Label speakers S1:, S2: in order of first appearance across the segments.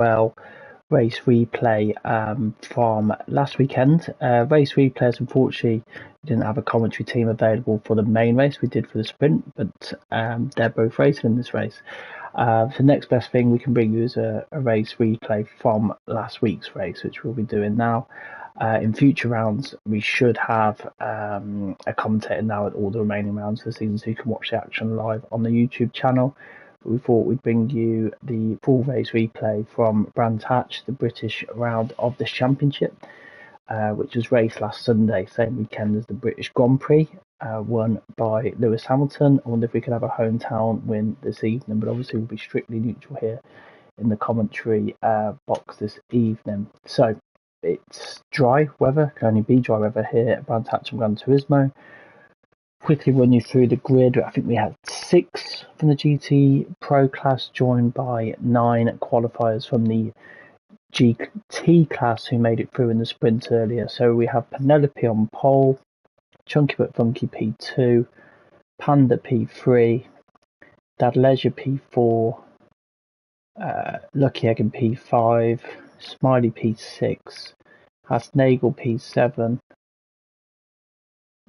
S1: well race replay from last weekend. Race replays, unfortunately, we didn't have a commentary team available for the main race. We did for the sprint, but they're both racing in this race. So next best thing we can bring you is a race replay from last week's race, which we'll be doing now. In future rounds, we should have a commentator now at all the remaining rounds of the season, so you can watch the action live on the YouTube channel. But we thought we'd bring you the full race replay from Brands Hatch, the British round of this championship, which was raced last Sunday, same weekend as the British Grand Prix, won by Lewis Hamilton. I wonder if we could have a hometown win this evening, but obviously we'll be strictly neutral here in the commentary box this evening. So it's dry weather, can only be dry weather here at Brands Hatch and Gran Turismo. Quickly run you through the grid. I think we had 6 from the GT Pro class, joined by 9 qualifiers from the GT class who made it through in the sprint earlier. So we have Penelope on pole, Chunky but Funky P2, Panda P3, Dad Leisure P4, Lucky Egg in P5, Smiley P6, Hasnagel P7,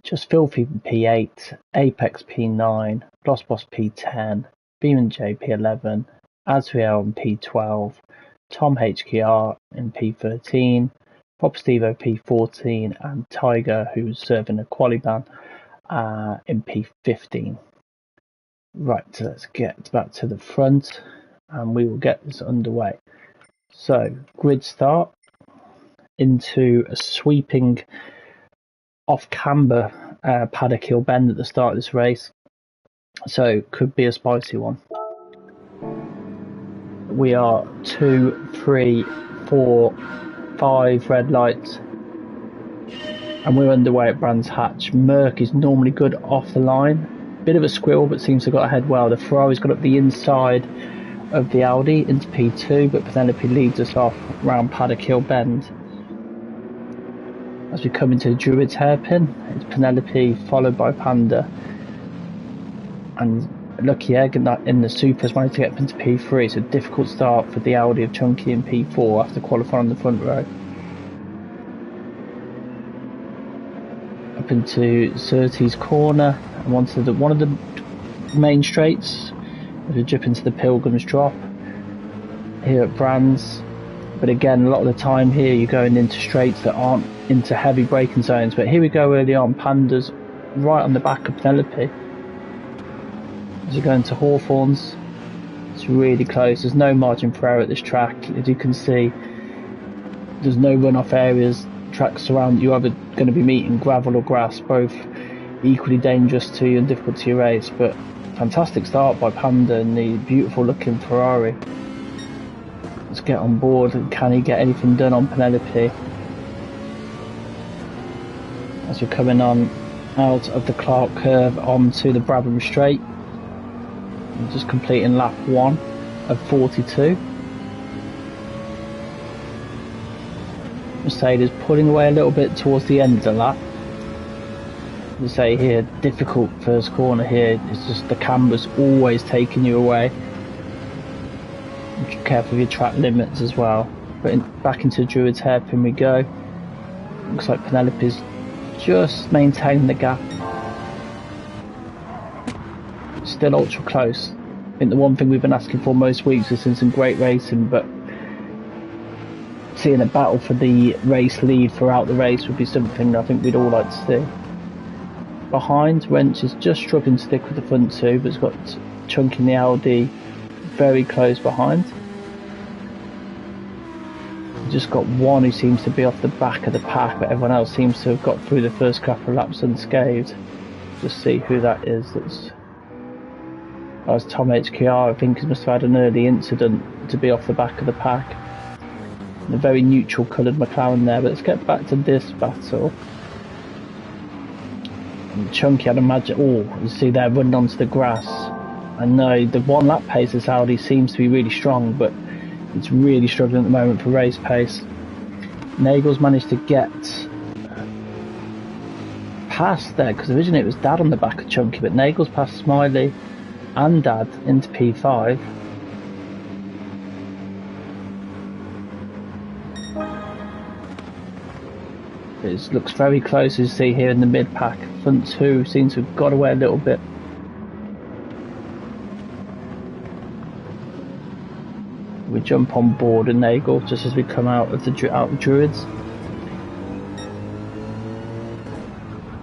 S1: Just Filthy P8, Apex P9, Gloss Boss P10, Beeman J P11, Azriel in P12, Tom HKR in P13, Pop Stevo P14, and Tiger, who's serving a quali ban, in P15. Right, so let's get back to the front and we will get this underway. So, grid start into a sweeping off-camber paddock hill bend at the start of this race. So, could be a spicy one. We are 2, 3, 4, 5 red lights. And we're underway at Brands Hatch. Merc is normally good off the line. Bit of a squirrel, but seems to have got ahead well. The Ferrari's got up the inside of the Audi into P2, but Penelope leads us off round Paddock Hill Bend. As we come into the Druids hairpin, it's Penelope followed by Panda, and Lucky Egg in the Supers managed to get up into P3. It's a difficult start for the Audi of Chunky in P4 after qualifying on the front row. Up into Surtees corner and onto one of the main straights. We dip into the Pilgrim's Drop here at Brands, but again, a lot of the time here you're going into straights that aren't into heavy braking zones. But here we go early on. Panda's right on the back of Penelope as you go into Hawthorns. It's really close. There's no margin for error at this track. As you can see, there's no runoff areas. Tracks around you, either going to be meeting gravel or grass, both equally dangerous to you and difficult to your race. But fantastic start by Panda and the beautiful looking Ferrari. Let's get on board. And can he get anything done on Penelope? As we're coming on out of the Clark curve onto the Brabham Straight, and just completing lap 1 of 42. Mercedes pulling away a little bit towards the end of the lap. As I say here, difficult first corner here. It's just the camber's always taking you away. Be careful of your track limits as well. But back into Druid's hairpin we go. Looks like Penelope's just maintaining the gap. Still ultra close. I think the one thing we've been asking for most weeks is some great racing, but seeing a battle for the race lead throughout the race would be something I think we'd all like to see. Behind, Wrench is just struggling to stick with the front two, but it's got Chunky in the Audi very close behind. We've just got one who seems to be off the back of the pack, but everyone else seems to have got through the first couple of laps unscathed. Just see who that is. That was Tom HKR. I think he must have had an early incident to be off the back of the pack. A very neutral coloured McLaren there, but let's get back to this battle. And Chunky, I'd imagine, you see there running onto the grass. I know the 1 lap pace this Audi seems to be really strong, but it's really struggling at the moment for race pace. Nagel's managed to get past there, because originally it was Dad on the back of Chunky, but Nagel's past Smiley and Dad into P5. It looks very close, as you see here in the mid-pack. Front two seems to have got away a little bit. We jump on board a Nagel just as we come out of Druids.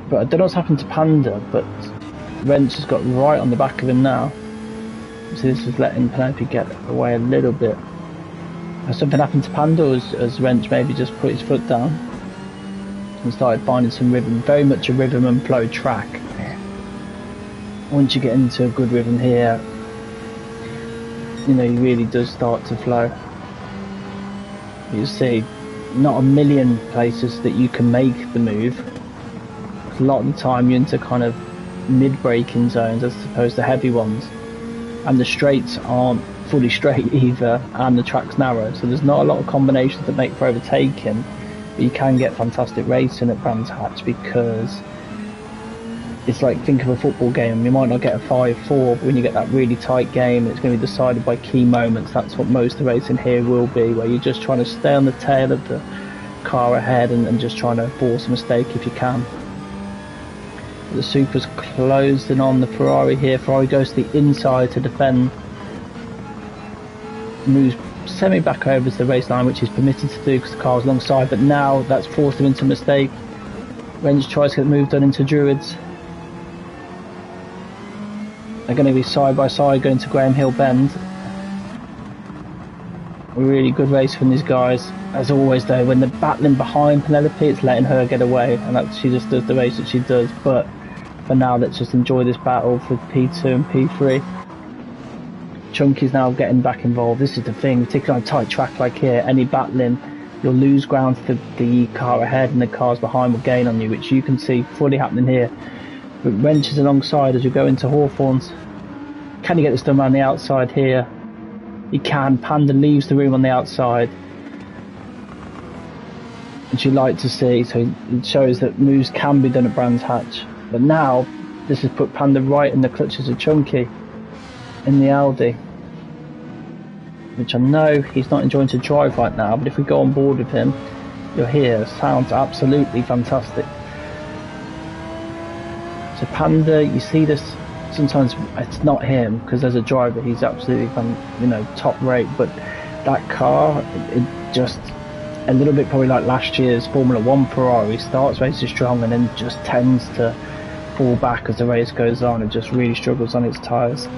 S1: But I don't know what's happened to Panda, but Wrench has got right on the back of him now. So this is letting Penelope get away a little bit. Has something happened to Panda, or has Wrench maybe just put his foot down and started finding some rhythm? Very much a rhythm and flow track. Once you get into a good rhythm here, you know, he really does start to flow. You see, not a million places that you can make the move. A lot of the time you're into kind of mid-braking zones as opposed to heavy ones. And the straights aren't fully straight either, and the track's narrow, so there's not a lot of combinations that make for overtaking, but you can get fantastic racing at Brands Hatch because it's like, think of a football game. You might not get a 5-4, but when you get that really tight game, it's going to be decided by key moments. That's what most of the racing here will be, where you're just trying to stay on the tail of the car ahead and just trying to force a mistake if you can. The Super's closed in on the Ferrari here. Ferrari goes to the inside to defend. Moves semi back over to the race line, which is permitted to do because the car's alongside, but now that's forced him into a mistake. Wrench tries to get the move done into Druids. They're going to be side by side going to Graham Hill Bend. A really good race from these guys. As always though, when they're battling behind Penelope, it's letting her get away, and she just does the race that she does. But for now, let's just enjoy this battle for P2 and P3. Chunky's now getting back involved. This is the thing, particularly on a tight track like here, any battling, you'll lose ground to the car ahead and the cars behind will gain on you, which you can see fully happening here. But Wrench is alongside as you go into Hawthorns. Can he get this done around the outside here? He can. Panda leaves the room on the outside, which you like to see, so it shows that moves can be done at Brands Hatch. But now this has put Panda right in the clutches of Chunky in the Audi, which I know he's not enjoying to drive right now, but if we go on board with him, you'll hear sounds absolutely fantastic. So Panda, you see this sometimes, it's not him because as a driver he's absolutely top rate, but that car, it just a little bit probably like last year's Formula 1 Ferrari, starts racing strong and then just tends to fall back as the race goes on. It just really struggles on its tyres.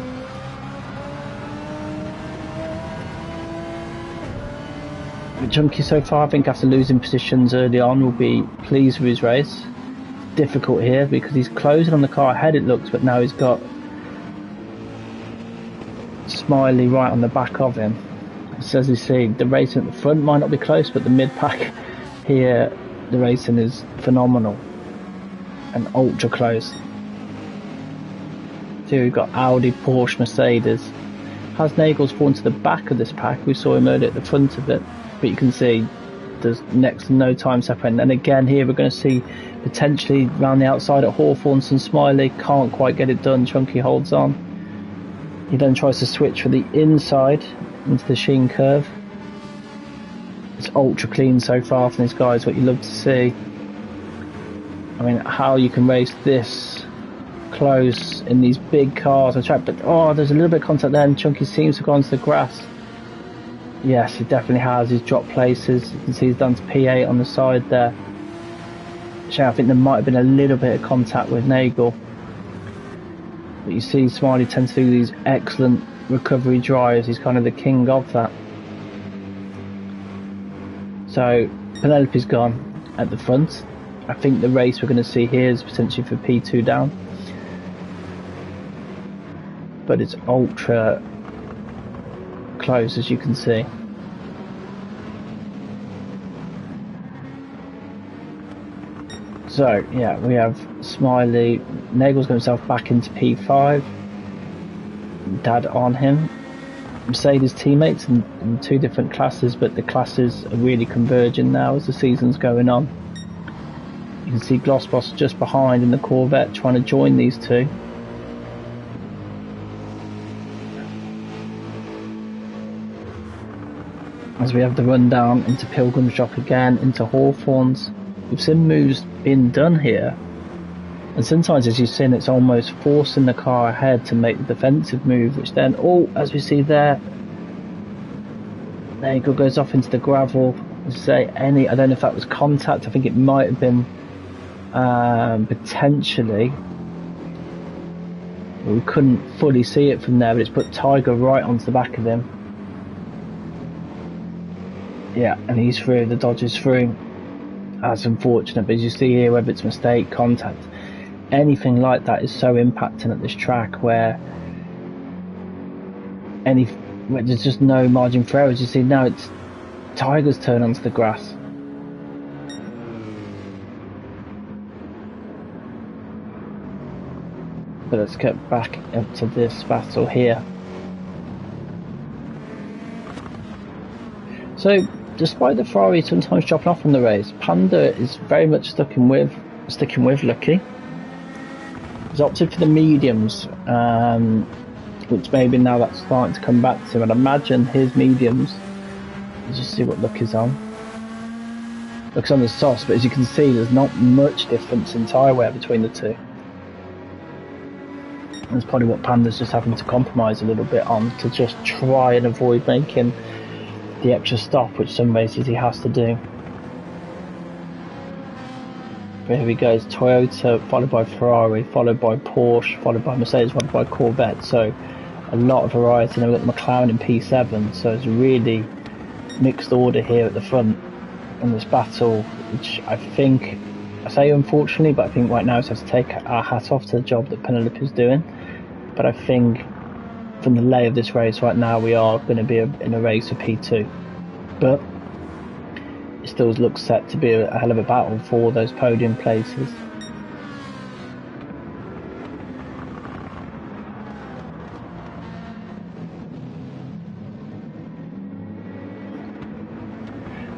S1: Chunky so far, I think after losing positions early on, will be pleased with his race. Difficult here because he's closing on the car ahead, it looks, but now he's got Smiley right on the back of him. So as you see, the racing at the front might not be close, but the mid-pack here, the racing is phenomenal and ultra close. Here we've got Audi, Porsche, Mercedes. Hasnagel's fallen to the back of this pack. We saw him earlier at the front of it, but you can see there's next to no time separating. And again here we're going to see potentially around the outside at Hawthorns, and Smiley can't quite get it done. Chunky holds on. He then tries to switch for the inside into the Sheen curve. It's ultra clean so far from these guys, what you love to see. I mean, how you can race this close in these big cars on track, but there's a little bit of contact there, and Chunky seems to have gone to the grass. Yes, he definitely has. He's dropped places. You can see he's done to P8 on the side there. I think there might have been a little bit of contact with Nagel, but you see Smiley tends to do these excellent recovery drives. He's kind of the king of that. So Penelope's gone at the front. I think the race we're going to see here is potentially for P2 down, but it's ultra close as you can see. So yeah, we have Smiley. Nagel's got himself back into P5. Dad on him. Mercedes teammates in two different classes, but the classes are really converging now as the season's going on. You can see Glossboss just behind in the Corvette trying to join these two. as we have the run down into Pilgrim's Drop again, into Hawthorns. We've seen moves being done here, and sometimes, as you've seen, it's almost forcing the car ahead to make the defensive move, which then, as we see there you go, goes off into the gravel. I don't know if that was contact. I think it might have been potentially. We couldn't fully see it from there, but it's put Tiger right onto the back of him. Yeah, and he's through. The Dodge is through. That's unfortunate, but as you see here, whether it's mistake, contact, anything like that is so impacting at this track where there's just no margin for error. As you see now, it's Tiger's turn onto the grass. But let's get back up to this battle here. So, despite the Ferrari sometimes dropping off in the race, Panda is very much sticking with Lucky. He's opted for the mediums, which maybe now that's starting to come back to him. I'd imagine his mediums. Let's just see what Lucky's on. Lucky's on the softs, but as you can see, there's not much difference in tyre wear between the two. That's probably what Panda's just having to compromise a little bit on to just try and avoid making the extra stop, which some races he has to do. But here he goes, Toyota, followed by Ferrari, followed by Porsche, followed by Mercedes, followed by Corvette. So a lot of variety. And we've got the McLaren in P7, so it's a really mixed order here at the front in this battle, which I think, I say unfortunately, but I think right now it's has to take our hat off to the job that Penelope's doing. But I think from the lay of this race right now, we are going to be in a race for P2. But it still looks set to be a hell of a battle for those podium places.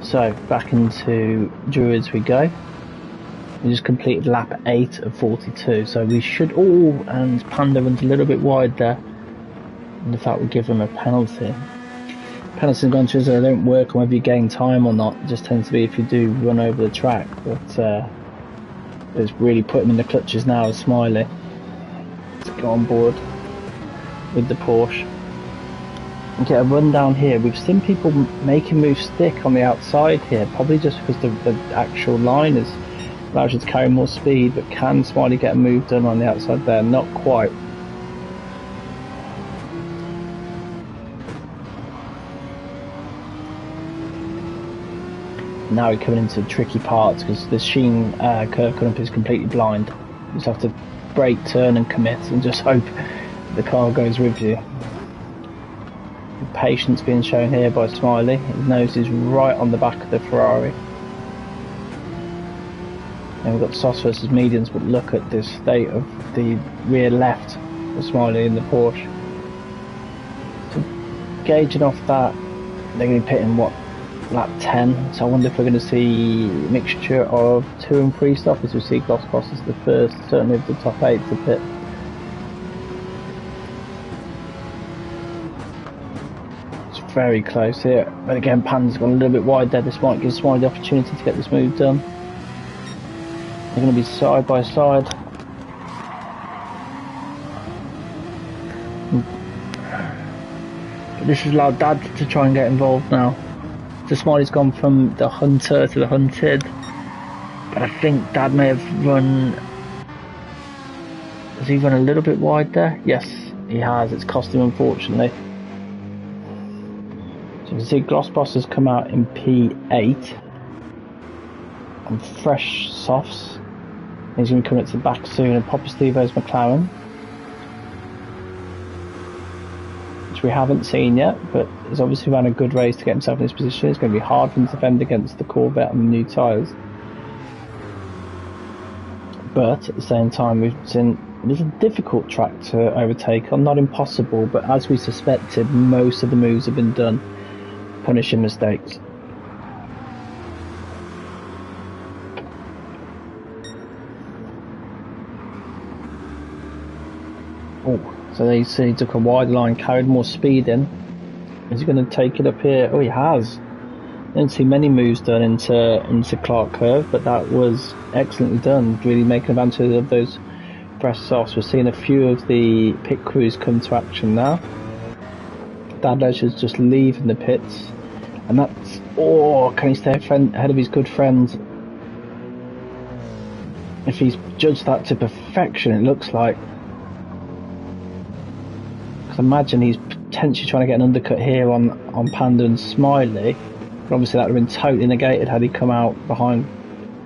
S1: So back into Druids we go. We just completed lap 8 of 42, so we should and Panda runs a little bit wide there, and the fact we give him a penalty. Penalties gone to they don't work on whether you gain time or not. It just tends to be if you do run over the track, but it's really put him in the clutches now of Smiley. Let's go on board with the Porsche and get a run down here. We've seen people making moves stick on the outside here, probably just because the actual line is allows you to carry more speed, but can Smiley get a move done on the outside there? Not quite. Now we're coming into tricky parts because the Sheen curve coming up is completely blind. You just have to brake, turn and commit and just hope the car goes with you. Patience being shown here by Smiley. His nose is right on the back of the Ferrari. And we've got softs versus mediums, but look at the state of the rear left of Smiley in the Porsche. So gauging off that, they're going to be pitting lap 10, so I wonder if we're going to see a mixture of 2 and 3 stoppers. We'll see Gloss as the first, certainly of the top 8 to pit. It's very close here, but again Panda's gone a little bit wide there. This might give Smiley the opportunity to get this move done. They're going to be side by side. But this has allowed Dad to try and get involved now. So Smiley's gone from the hunter to the hunted. But I think Dad may have run... Has he run a little bit wide there? Yes, he has. It's cost him, unfortunately. So you can see Glossboss has come out in P8 on fresh softs. He's going to come up to the back soon, and Papa Stevo's McLaren, which we haven't seen yet, but he's obviously ran a good race to get himself in this position. It's going to be hard for him to defend against the Corvette and the new tyres. But at the same time, we've seen it is a difficult track to overtake on, not impossible, but as we suspected, most of the moves have been done punishing mistakes. So there you see he took a wide line, carried more speed in. Is he going to take it up here? Oh, he has. Didn't see many moves done into Clark Curve, but that was excellently done, really making advantage of those fresh softs. We're seeing a few of the pit crews come to action now. Dadleisure's just leaving the pits, and that's, can he stay ahead of his good friend? If he's judged that to perfection, it looks like. Because imagine he's potentially trying to get an undercut here on Panda and Smiley, but obviously that would have been totally negated had he come out behind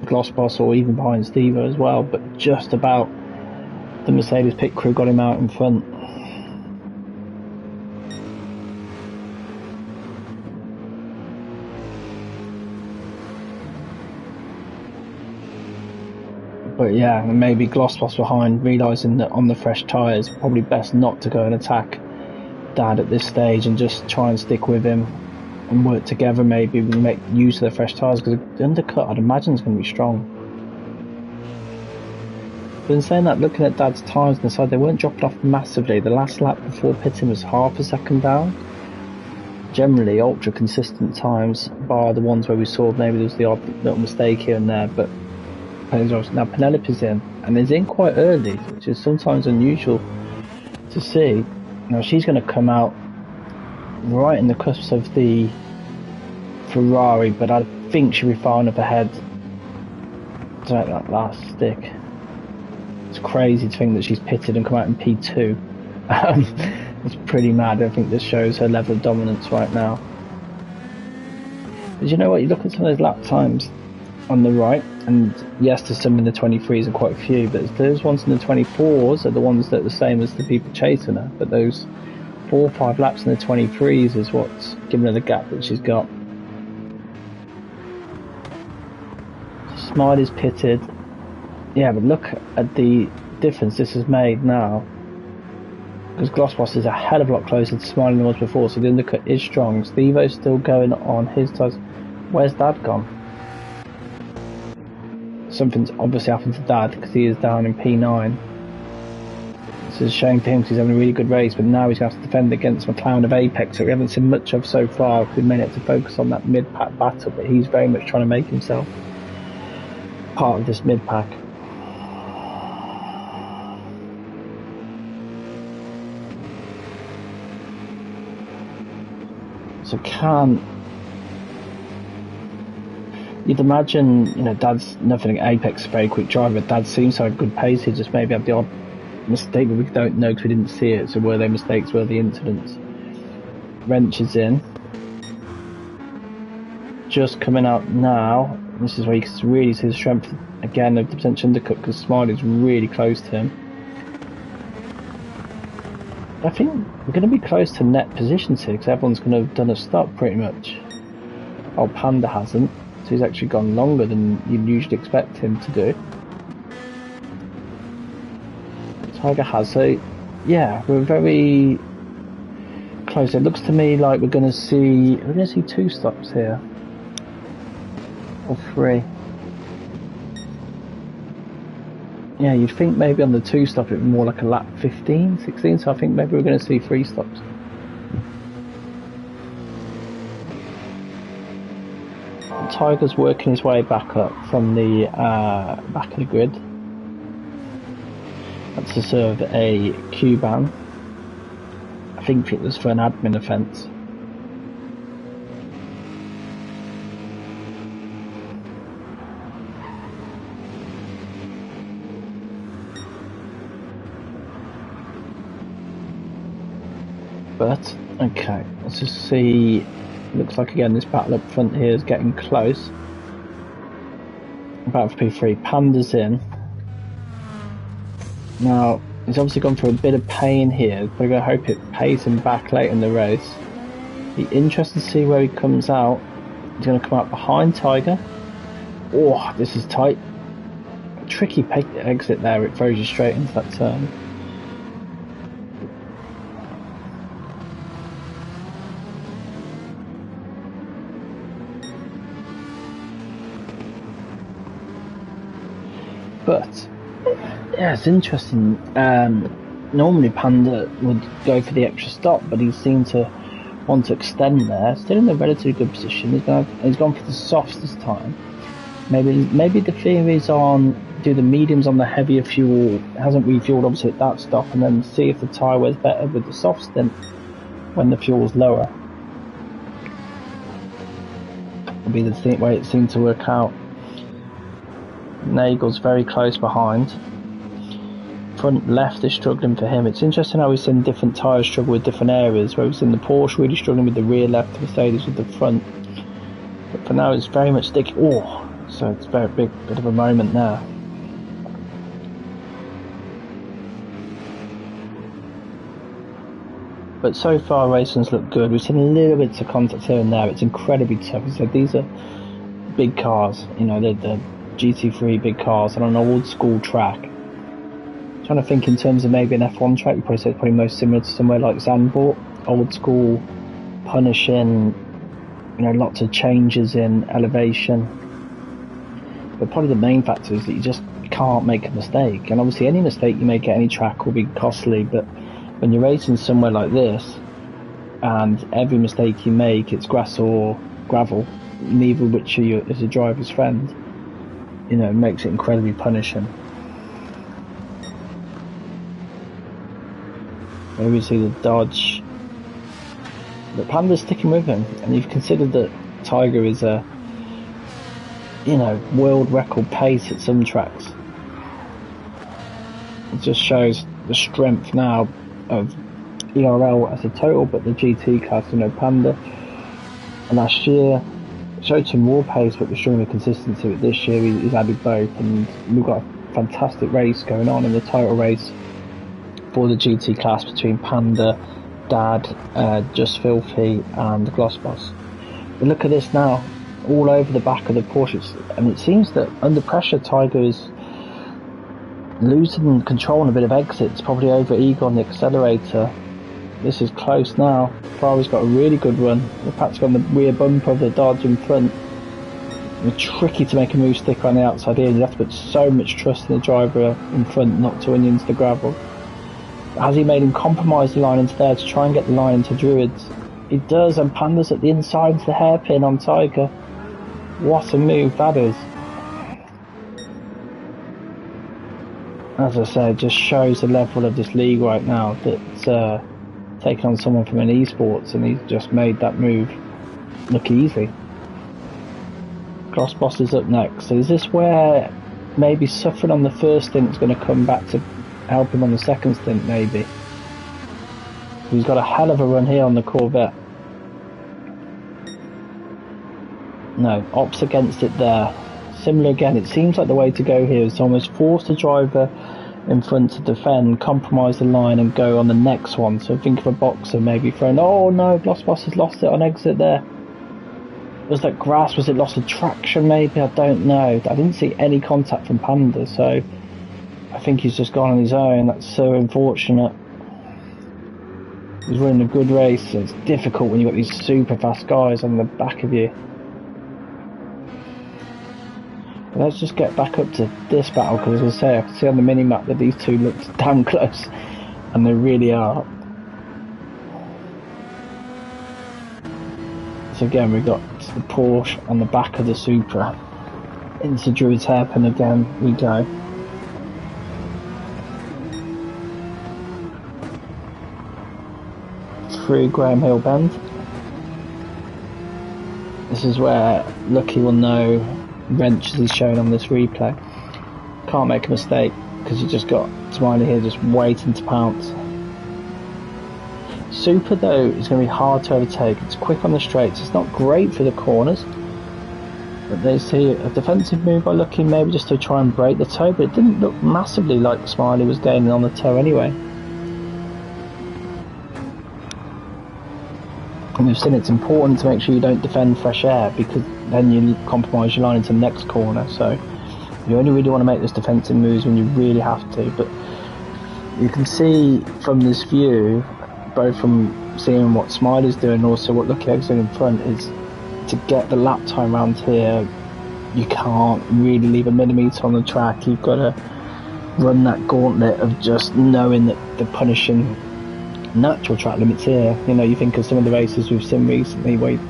S1: Glossboss or even behind Stevo as well, but just about the Mercedes pit crew got him out in front. But yeah, maybe Glossboss behind, realising that on the fresh tyres, probably best not to go and attack Dad at this stage and just try and stick with him and work together, maybe make use of the fresh tyres, because the undercut I'd imagine is going to be strong. But in saying that, looking at Dad's tyres on the side, they weren't dropping off massively. The last lap before pitting was half a second down. Generally ultra consistent times, bar the ones where we saw maybe there was the odd little mistake here and there, but now Penelope's in, and is in quite early, which is sometimes unusual to see. Now she's going to come out right in the cusp of the Ferrari, but I think she'll be far enough ahead to make that last stick. It's crazy to think that she's pitted and come out in P2. It's pretty mad. I think this shows her level of dominance right now. But you know what, you look at some of those lap times on the right, and yes, there's some in the 23s and quite a few, but those ones in the 24s are the ones that are the same as the people chasing her, but those 4 or 5 laps in the 23s is what's giving her the gap that she's got. Smiley's pitted, yeah, but look at the difference this has made now, because Glossboss is a hell of a lot closer to Smiley than was before, so the undercut is strong. Stevo's still going on his tyres. Where's Dad gone? Something's obviously happened to Dad, because he is down in P9. This is a shame for him because he's having a really good race, but now he's going to have to defend against McLaren of Apex that we haven't seen much of so far. We may have to focus on that mid-pack battle, but he's very much trying to make himself part of this mid-pack. So you'd imagine, you know, Dad's nothing Apex, very quick driver. Dad seems to have good pace. He just maybe have the odd mistake, but we don't know because we didn't see it. So were they mistakes? Were the incidents? Wrench is in. Just coming out now. This is where you can really see the strength again of the potential undercut, because Smiley's really close to him. I think we're going to be close to net positions here because everyone's going to have done a stop pretty much. Oh, Panda hasn't, so he's actually gone longer than you'd usually expect him to do. Tiger has, so yeah, we're very close. It looks to me like we're going to see 2 stops here, or 3. Yeah, you'd think maybe on the 2 stop it'd be more like a lap 15, 16, so I think maybe we're going to see 3 stops. Tiger's working his way back up from the back of the grid. That's to serve a Q ban. I think it was for an admin offence. But, okay, let's just see. Looks like again this battle up front here is getting close. Battle for P3, Panda's in. Now, he's obviously gone through a bit of pain here, but I'm going to hope it pays him back late in the race. Be interested to see where he comes out. He's going to come out behind Tiger. Oh, this is tight. A tricky exit there, it throws you straight into that turn. But yeah, it's interesting. Normally Panda would go for the extra stop, but he seemed to want to extend there. Still in a relatively good position. He's gone for the softs this time. Maybe the theory is on do the mediums on the heavier fuel, hasn't refueled obviously at that stop, and then see if the tyre wears better with the soft stint when the fuel's lower. Will be the way it seemed to work out. Nagel's very close behind. Front left is struggling for him. It's interesting how we've seen different tyres struggle with different areas, where we've seen the Porsche really struggling with the rear left, the Mercedes with the front. But for now it's very much sticky. Oh, so it's a very bit of a moment there. But so far racing's looked good. We've seen a little bit of contact here and there. It's incredibly tough. As I said, these are big cars, you know, they're GT3 big cars on an old school track. Trying to think in terms of maybe an F1 track, you probably say it's probably most similar to somewhere like Zandvoort. Old school, punishing, you know, lots of changes in elevation. But probably the main factor is that you just can't make a mistake. And obviously any mistake you make at any track will be costly, but when you're racing somewhere like this, and every mistake you make, it's grass or gravel, neither of which is a driver's friend, you know, it makes it incredibly punishing. Here we see the Dodge. But Panda's sticking with him, and you've considered that Tiger is a, you know, world record pace at some tracks. It just shows the strength now of ERL as a total, but the GT class, you know, Panda last year showed some raw pace but was showing the consistency, but this year he's added both, and we've got a fantastic race going on in the title race for the GT class between Panda, Dad, Just Filthy and Gloss Boss. But look at this now, all over the back of the Porsches, and it seems that under pressure Tiger is losing control on a bit of exits, probably over ego on the accelerator. This is close now. Ferrari's got a really good run. They're practically on the rear bumper of the Dodge in front. It's tricky to make a move stick on the outside here. You have to put so much trust in the driver in front not to run into the gravel. Has he made him compromise the line into there to try and get the line into Druids? He does, and Panda's at the inside to the hairpin on Tiger. What a move that is. As I said, just shows the level of this league right now, that taking on someone from an esports, and he's just made that move look easy. Gloss Boss is up next. So is this where maybe suffering on the first stint is going to come back to help him on the second stint, maybe? He's got a hell of a run here on the Corvette. No, ops against it there. Similar again, it seems like the way to go here is to almost force the driver in front to defend, compromise the line and go on the next one. So think of a boxer maybe throwing, oh no, Gloss Boss has lost it on exit there. Was that grass? Was it loss of traction maybe? I don't know. I didn't see any contact from Panda, so I think he's just gone on his own. That's so unfortunate. He's running a good race, so it's difficult when you've got these super fast guys on the back of you. But let's just get back up to this battle, because as I say, I can see on the mini-map that these two look damn close, and they really are. So again, we've got the Porsche on the back of the Supra. Into Druid's hairpin again we go. Through Graham Hill Bend. This is where Lucky will know wrench, as he's shown on this replay. Can't make a mistake, because you just got Smiley here just waiting to pounce. Super though is going to be hard to overtake. It's quick on the straights. It's not great for the corners. But they see a defensive move by Lucky, maybe just to try and break the toe, but it didn't look massively like Smiley was gaining on the toe anyway. And we've seen it's important to make sure you don't defend fresh air, because then you compromise your line into the next corner. So you only really want to make those defensive moves when you really have to. But you can see from this view, both from seeing what Smiley's doing and also what Lucky Egg's doing in front, is to get the lap time around here, you can't really leave a millimetre on the track. You've got to run that gauntlet of just knowing that the punishing natural track limits here. You know, you think of some of the races we've seen recently. Wait,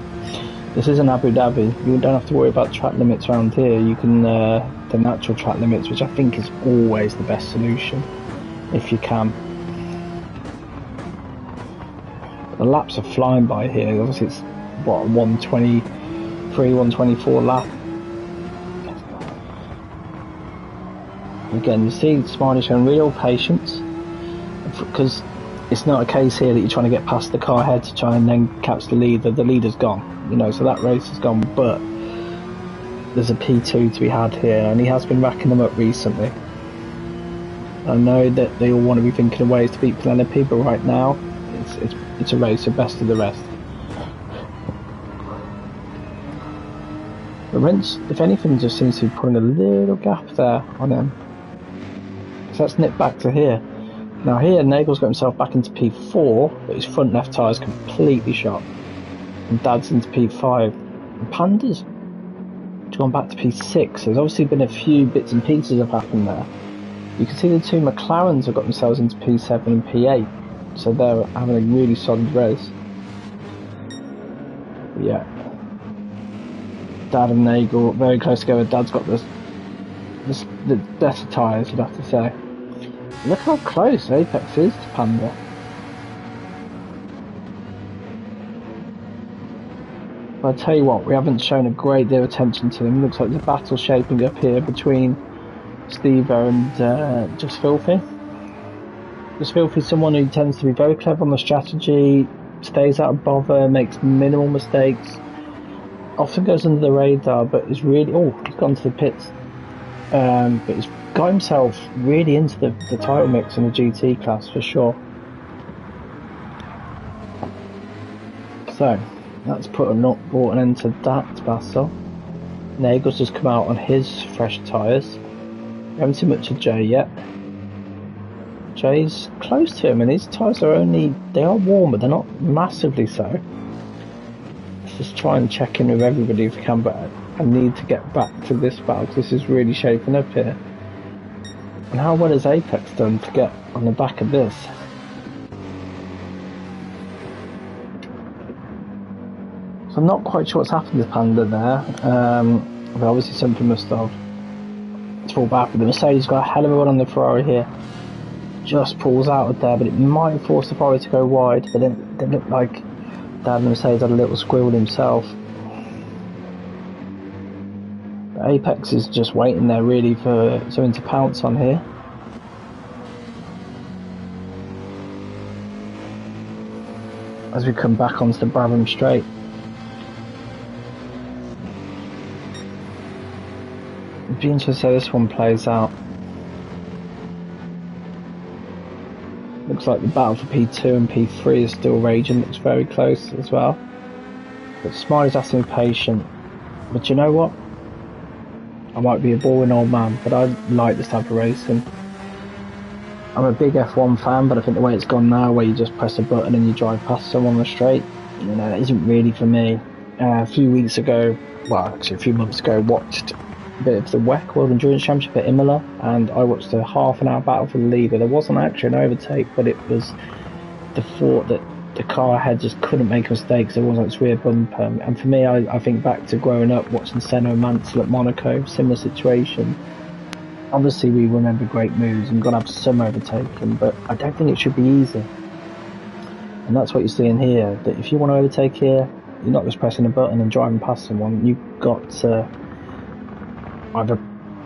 S1: this isn't Abu Dhabi. You don't have to worry about track limits around here. You can the natural track limits, which I think is always the best solution if you can. The laps are flying by here. Obviously, it's what 123, 124 lap. Again, you see Smiley showing real patience, because it's not a case here that you're trying to get past the car ahead to try and then catch the leader. The leader's gone, you know, so that race is gone. But there's a P2 to be had here, and he has been racking them up recently. I know that they all want to be thinking of ways to beat Penelope, but right now it's a race of best of the rest. The Rents, if anything, just seems to be putting a little gap there on him. So let's nip back to here. Now here, Nagel's got himself back into P4, but his front left tyre is completely shot. And Dad's into P5. And Panda's gone back to P6. So there's obviously been a few bits and pieces have happened there. You can see the two McLarens have got themselves into P7 and P8. So they're having a really solid race. But yeah. Dad and Nagel very close together. Dad's got the better tyres, you'd have to say. Look how close Apex is to Panda. But I tell you what, we haven't shown a great deal of attention to them. Looks like there's a battle shaping up here between Steve-O and Just Filthy. Just Filthy is someone who tends to be very clever on the strategy, stays out of bother, makes minimal mistakes, often goes under the radar, but is really... Oh, he's gone to the pits. But he's got himself really into the title mix in the GT class for sure. So that's brought an end to that battle. Nagel's just come out on his fresh tyres. We haven't seen much of Jay yet. Jay's close to him, and his tyres are they are warm, but they're not massively so. Let's just try and check in with everybody if we can, but I need to get back to this battle because this is really shaping up here. And how well has Apex done to get on the back of this? So I'm not quite sure what's happened to Panda there. But obviously something must have fall back. But the Mercedes got a hell of a run on the Ferrari here. Just pulls out of there, but it might force the Ferrari to go wide. But then it looked like Dad and the Mercedes had a little squirrel himself. Apex is just waiting there really for something to pounce on here. As we come back onto the Brabham Straight. It'd be interesting to see how this one plays out. Looks like the battle for P2 and P3 is still raging. Looks very close as well. But Smiley's asking me patient. But you know what? I might be a boring old man, but I like this type of racing. I'm a big F1 fan, but I think the way it's gone now, where you just press a button and you drive past someone on the straight, you know, that isn't really for me. A few weeks ago, well, actually a few months ago, watched a bit of the WEC World Endurance Championship at Imola, and I watched a half-an-hour battle for the leader. There wasn't actually an overtake, but it was the thought that the car ahead just couldn't make mistakes. There wasn't its rear bumper. And for me, I think back to growing up watching Senna and Mansell at Monaco, similar situation. Obviously, we remember great moves and got to have some overtaking, but I don't think it should be easy. And that's what you're seeing here, that if you want to overtake here, you're not just pressing a button and driving past someone. You've got to either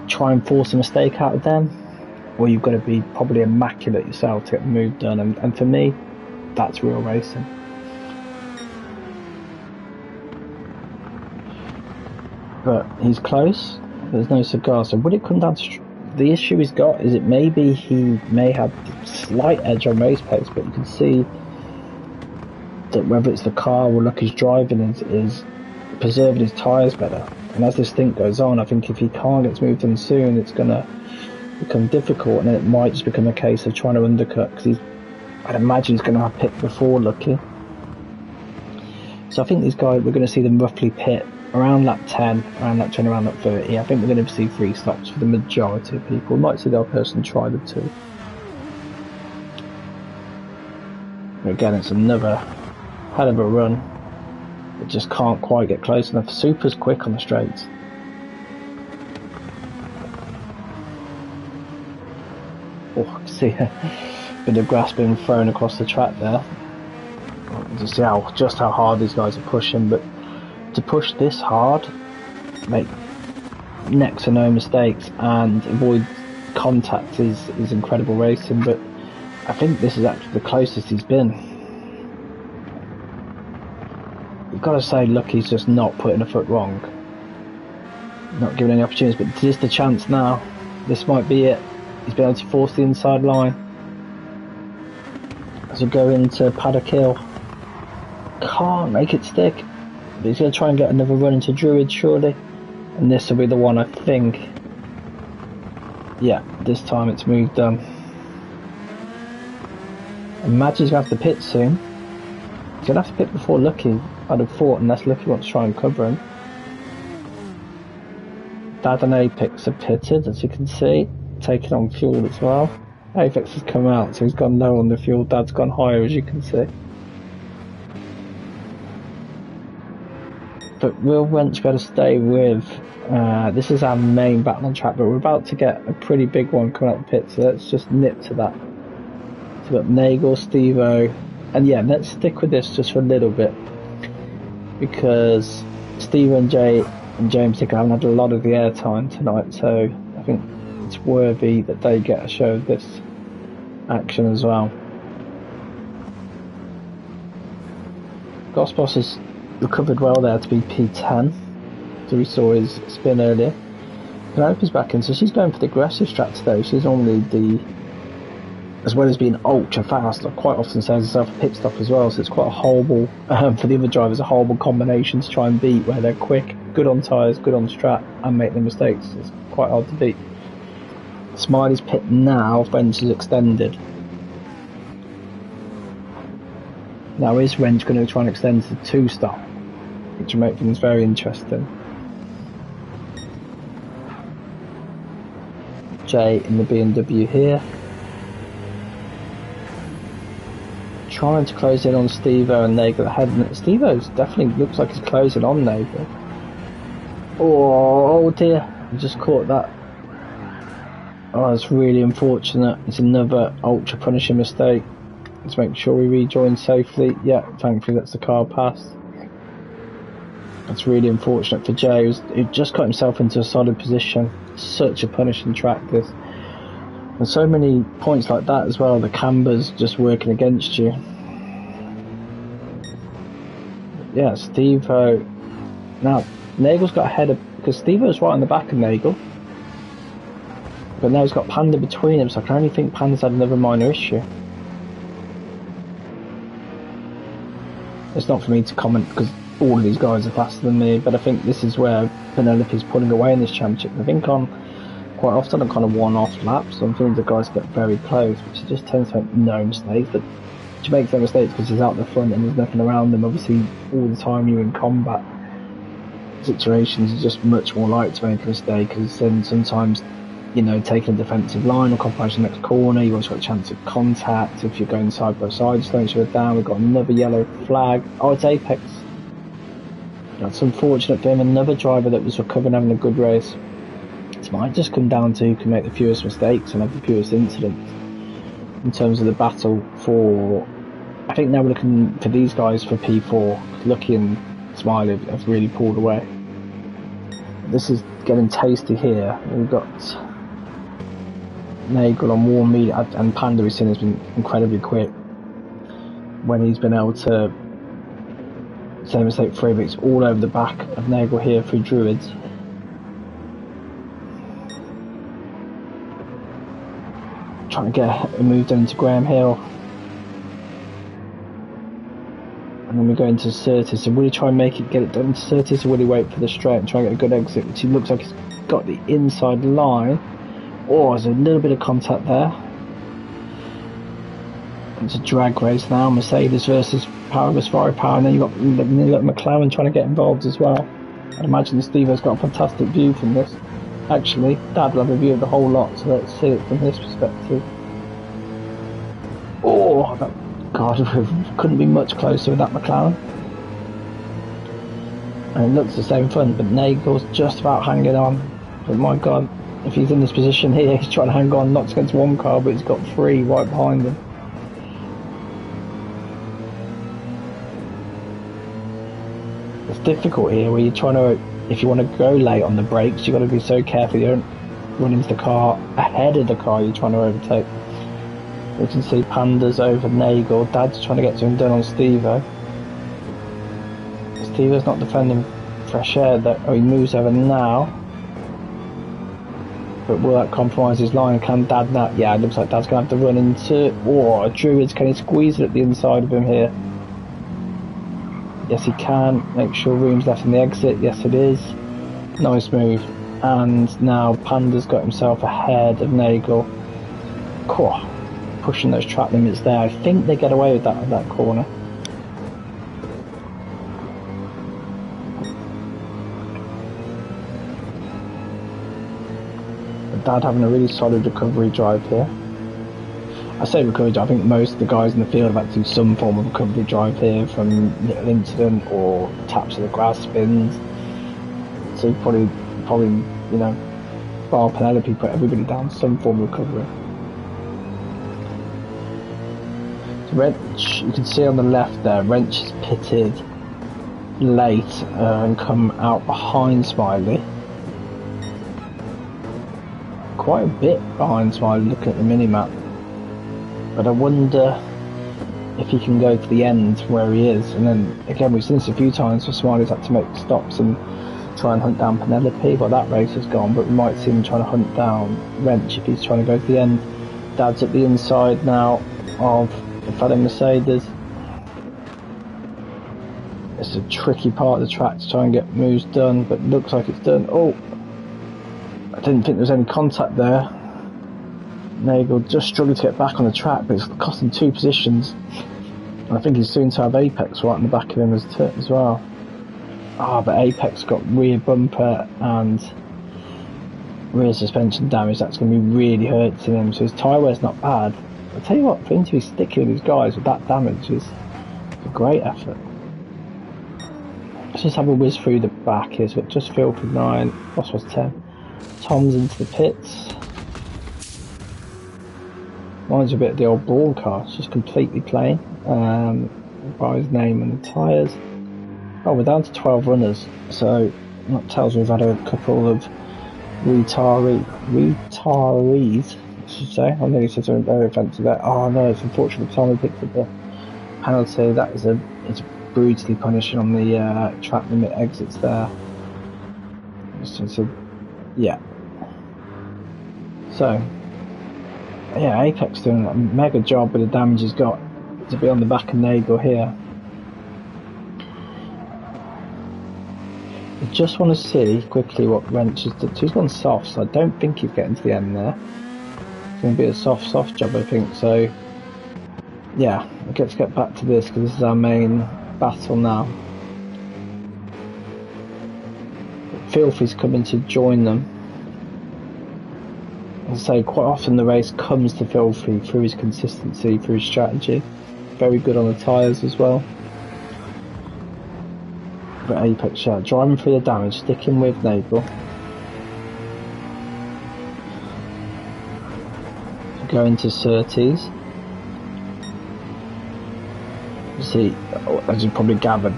S1: try and force a mistake out of them, or you've got to be probably immaculate yourself to get the move done. And for me, that's real racing. But he's close. There's no cigar. So would it come down to the issue he's got? Is it maybe he may have a slight edge on race pace, but you can see that whether it's the car or luck he's driving is preserving his tyres better. And as this thing goes on, I think if he can't get moved in soon, it's going to become difficult, and then it might just become a case of trying to undercut, because I'd imagine he's going to have pit before Lucky. So I think these guys, we're going to see them roughly pit around lap 10, around lap 20, around lap 30. I think we're going to see 3 stops for the majority of people. We might see the odd person try the 2. Again, it's another hell of a run. It just can't quite get close enough. Super's quick on the straights. Oh, I can see a bit of grass being thrown across the track there. Just see just how hard these guys are pushing, but to push this hard, make next to no mistakes and avoid contact is incredible racing. But I think this is actually the closest he's been. You've got to say, look, he's just not putting a foot wrong, not giving any opportunities. But this is the chance now. This might be it. He's been able to force the inside line as we go into Paddock Hill. Can't make it stick, but he's going to try and get another run into Druid surely, and this will be the one, I think. Yeah, this time it's moved on. Imagine he's going to have to pit soon. He's going to have to pit before Lucky, I'd have thought, unless Lucky wants to try and cover him. Dad and Apex are pitted, as you can see, taking on fuel as well. Apex has come out, so he's gone low on the fuel. Dad's gone higher, as you can see. But will Wrench better stay with? This is our main battle on track, but we're about to get a pretty big one coming out the pit, so let's just nip to that. So we've got Nagel, Steve-O, and yeah, let's stick with this just for a little bit, because Steve and Jay and James haven't had a lot of the airtime tonight, so I think it's worthy that they get a show of this action as well. Gossboss has recovered well there to be P10, so we saw his spin earlier. Penelope's back in, so she's going for the aggressive strat today. She's normally as well as being ultra fast, quite often saves herself a pit stop as well, so it's quite a horrible, for the other drivers, a horrible combination to try and beat, where they're quick, good on tyres, good on strat, and make the mistakes. It's quite hard to beat. Smiley's pit now, Wrench is extended. Now is Wrench going to try and extend to 2-stop, which will make things very interesting. Jay in the BMW here. Trying to close in on Steve-O and Nagel ahead. Steve-O definitely looks like he's closing on Nagel. Oh dear, I just caught that. Oh, that's really unfortunate. It's another ultra punishing mistake. Let's make sure we rejoin safely. Yeah, thankfully that's the car pass. That's really unfortunate for Jay, who just got himself into a solid position. Such a punishing track this. And so many points like that as well, the camber's just working against you. Yeah, Steve-O. Now, Nagel's got ahead of, because Steve-O's right on the back of Nagel. But now he's got Panda between them, so I can only think Panda's had another minor issue. It's not for me to comment, because all of these guys are faster than me, but I think this is where Penelope's pulling away in this championship. I think quite often on kind of one-off laps, I'm feeling the guys get very close, but she just tends to make no mistakes. But she makes no mistakes because she's out the front and there's nothing around them. Obviously, all the time you're in combat situations, it's just much more likely to make a mistake, because then sometimes, you know, taking a defensive line or compromising the next corner, you've always got a chance of contact. If you're going side by side, just don't slow it down. We've got another yellow flag. Oh, it's Apex. That's unfortunate for him. Another driver that was recovering, having a good race. It might just come down to who can make the fewest mistakes and have the fewest incidents in terms of the battle for. I think now we're looking for these guys for P4. Lucky and Smiley have really pulled away. This is getting tasty here. We've got Nagel on warm meat, and Panda we've seen has been incredibly quick when he's been able to same mistake free, but it's all over the back of Nagel here through Druids. Trying to get a move down to Graham Hill. And then we go into Surtees. So will he try and get it done to Surtees, or will he wait for the straight and try and get a good exit, which he looks like he's got the inside line. Oh, there's a little bit of contact there. It's a drag race now, Mercedes versus Power versus Firepower, and then you've got McLaren trying to get involved as well. I'd imagine Steve-O's got a fantastic view from this. Actually, Dad will have a view of the whole lot, so let's see it from his perspective. Oh, that God, couldn't be much closer with that McLaren. And it looks the same front, but Nagel's just about hanging on. But my God, if he's in this position here, he's trying to hang on, knocks against one car, but he's got three right behind him. It's difficult here where you're trying to, if you want to go late on the brakes, you've got to be so careful you don't run into the car ahead of the car you're trying to overtake. You can see Panda's over Nagel, Dad's trying to get to him done on Stevo. Stevo's not defending fresh air though. Oh, he moves over now. But will that compromise his line? Can Dad now? Yeah, it looks like Dad's going to have to run into... Oh, Druids, can he squeeze it at the inside of him here? Yes, he can. Make sure room's left in the exit. Yes, it is. Nice move. And now Panda's got himself ahead of Nagel. Cool. Pushing those track limits there. I think they get away with that at that corner. But Dad having a really solid recovery drive here. I say recovery drive, I think most of the guys in the field have had to do some form of recovery drive here from little incident or taps of the grass spins. So probably, you know, bar Penelope put everybody down some form of recovery. So Wrench, you can see on the left there, Wrench is pitted late and come out behind Smiley. Quite a bit behind Smiley looking at the mini-map. But I wonder if he can go to the end where he is. And then, again, we've seen this a few times where Smiley's had to make stops and try and hunt down Penelope. Well, that race is gone, but we might see him trying to hunt down Wrench if he's trying to go to the end. Dad's at the inside now of the fellow Mercedes. It's a tricky part of the track to try and get moves done, but looks like it's done. Oh, I didn't think there was any contact there. Nagel just struggling to get back on the track, but it's costing 2 positions. And I think he's soon to have Apex right in the back of him as well. Ah, but Apex got rear bumper and rear suspension damage. That's going to be really hurting him. So his tyre wear's not bad. I'll tell you what, for him to be sticking with these guys with that damage is a great effort. Let's just have a whiz through the back here. So just Filthy 9, Boss was 10. Tom's into the pits. Reminds me a bit of the old Brawl car, it's just completely plain. By his name and the tyres. Oh, we're down to 12 runners, so that tells me we've had a couple of retirees, I should say. I think he said something very offensive there. Oh no, it's unfortunate Tommy picked up the penalty. That is it's brutally punishing on the track limit exits there. So, yeah. So, yeah, Apex doing a mega job with the damage he's got to be on the back of Nagel here. I just want to see quickly what Wrench has done. He's gone soft, so I don't think he's getting to the end there. It's going to be a soft job, I think. So, yeah, let's get back to this because this is our main battle now. Filthy's coming to join them. As I say, quite often the race comes to Filthy through his consistency, through his strategy. Very good on the tyres as well. But Apex shot, driving through the damage, sticking with Nagel. Going to Surtees. You see, as you probably gathered,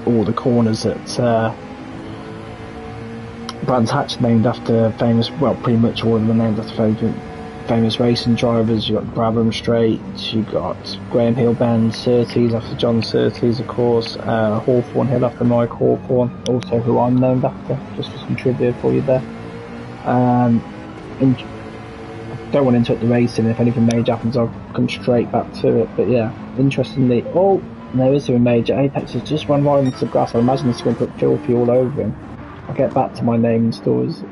S1: all the corners at Brands Hatch named after famous, well, pretty much all of them are named after famous racing drivers. You got Brabham Straight, you got Graham Hill Bend, Surtees after John Surtees, of course, Hawthorne Hill after Mike Hawthorne, also who I'm named after, just for some trivia for you there. I don't want to interrupt the racing. If anything major happens, I'll come straight back to it. But yeah, interestingly, oh, there is a major. Apex has just run right into the grass. I imagine it's going to put Filthy all over him. I'll get back to my naming stores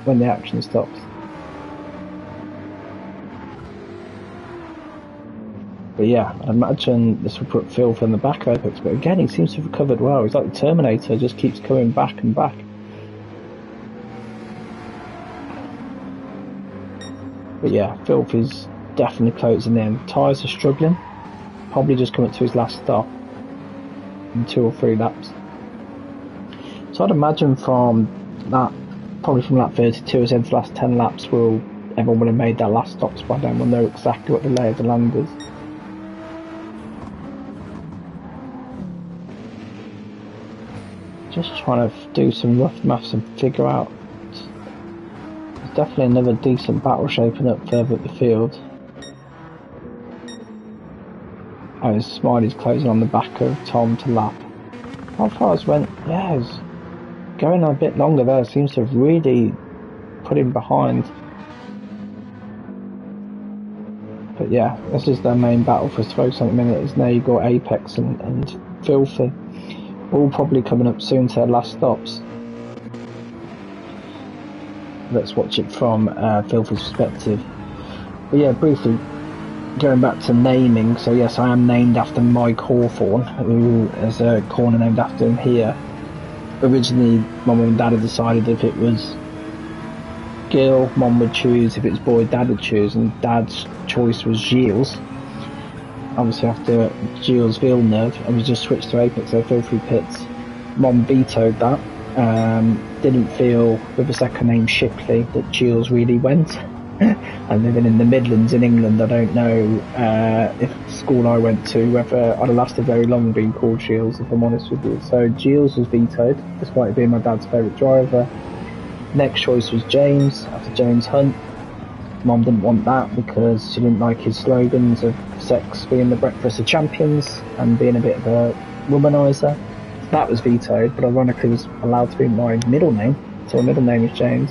S1: when the action stops. But yeah, I imagine this will put Filthy on the back of Apex. But again, he seems to have recovered well. He's like the Terminator, just keeps coming back and back. But yeah, Filthy's definitely closing in. Tyres are struggling. probably just come up to his last stop in 2 or 3 laps. So I'd imagine from that, probably from lap 32 as into the last 10 laps, everyone will have made their last stops by then. We'll know exactly what the lay of the land is. Just trying to do some rough maths and figure out. There's definitely another decent battle shaping up further up the field. Oh, Smiley's closing on the back of Tom to lap. How far has went? Yeah, it's going a bit longer there. Seems to have really put him behind. But yeah, this is their main battle for us to focus on at the minute. Is Nagel, Apex and Filthy. All probably coming up soon to their last stops. Let's watch it from Filthy's perspective. But yeah, briefly, going back to naming, so yes, I am named after Mike Hawthorne, who has a corner named after him here. Originally, my mum and dad had decided if it was Gil, mum would choose, if it was boy, dad would choose, and dad's choice was Gilles. Obviously after Gilles Villeneuve, and we just switched to Apex, so Filthy Pits. Mum vetoed that. Didn't feel with the second name Shipley that Gilles really went. And living in the Midlands in England, I don't know if the school I went to, whether I'd have lasted very long being called Gilles, if I'm honest with you. So Gilles was vetoed, despite being my dad's favourite driver. Next choice was James, after James Hunt. Mum didn't want that because she didn't like his slogans of sex being the breakfast of champions and being a bit of a womaniser. That was vetoed, but ironically was allowed to be my middle name, so my middle name is James.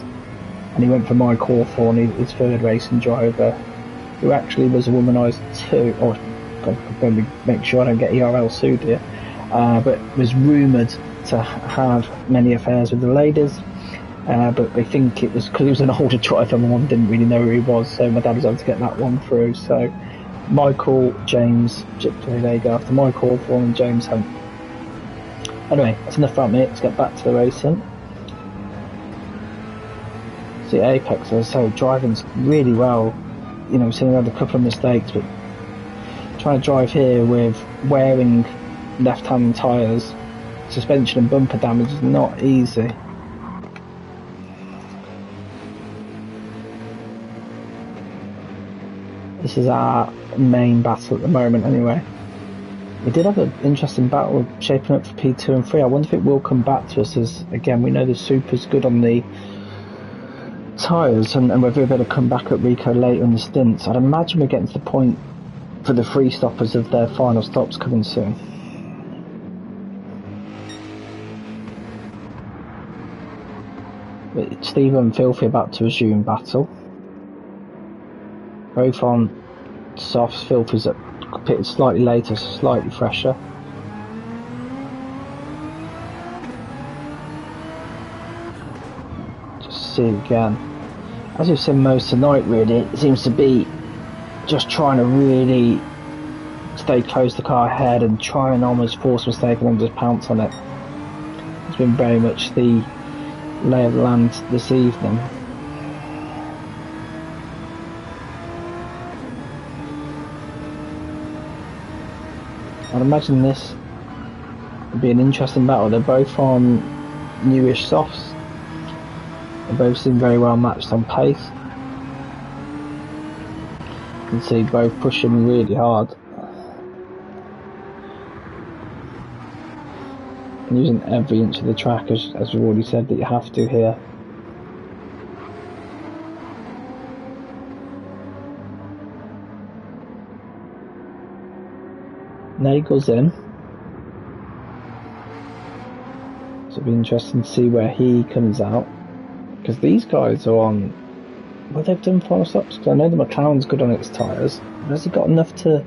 S1: And he went for Mike Hawthorne, his third racing driver, who actually was a womaniser too. Oh, let me make sure I don't get ERL sued here. But was rumoured to have many affairs with the ladies. But they think it was because he was an older driver. My mum didn't really know who he was, so my dad was able to get that one through. So Michael, James, there you go, after Michael Hawthorne and James Hunt. Anyway, that's enough about me. Let's get back to the racing. See, Apex, as I say, driving's really well. You know, seeing had a couple of mistakes, but trying to drive here with wearing left-hand tyres, suspension and bumper damage is not easy. This is our main battle at the moment anyway. We did have an interesting battle shaping up for P2 and 3. I wonder if it will come back to us, as again we know the Super's good on the tyres and whether we better come back at Rico later in the stints. I'd imagine we're getting to the point for the free stoppers of their final stops coming soon. But Stephen and Filthy about to resume battle. Both on softs. Filthy's pitted slightly later, slightly fresher. Just see again. As we've seen most tonight, really, it seems to be just trying to really stay close to the car ahead and try and almost force a mistake and then just pounce on it. It's been very much the lay of the land this evening. I'd imagine this would be an interesting battle. They're both on newish softs. They both seem very well matched on pace. You can see both pushing really hard. And using every inch of the track, as we've already said that you have to here. Nagel's in, so it'll be interesting to see where he comes out, because these guys are on, well, they've done final stops, because I know the McLaren's good on its tyres, but has he got enough to